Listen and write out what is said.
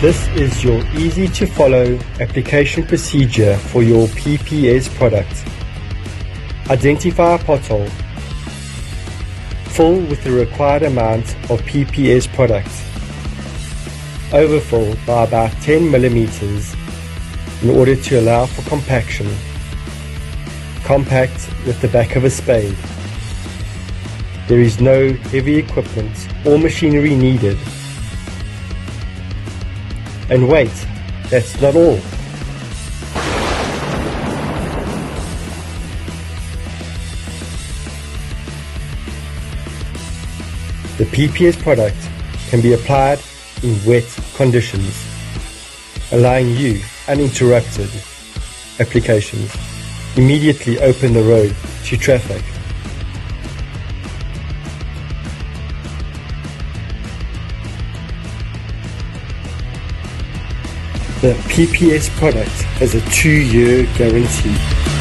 This is your easy to follow application procedure for your PPS product. Identify a pothole. Fill with the required amount of PPS product. Overfill by about 10 millimeters in order to allow for compaction. Compact with the back of a spade. There is no heavy equipment or machinery needed. And wait, that's not all. The PPS product can be applied in wet conditions, allowing you uninterrupted applications. Immediately open the road to traffic. The PPS product has a 2-year guarantee.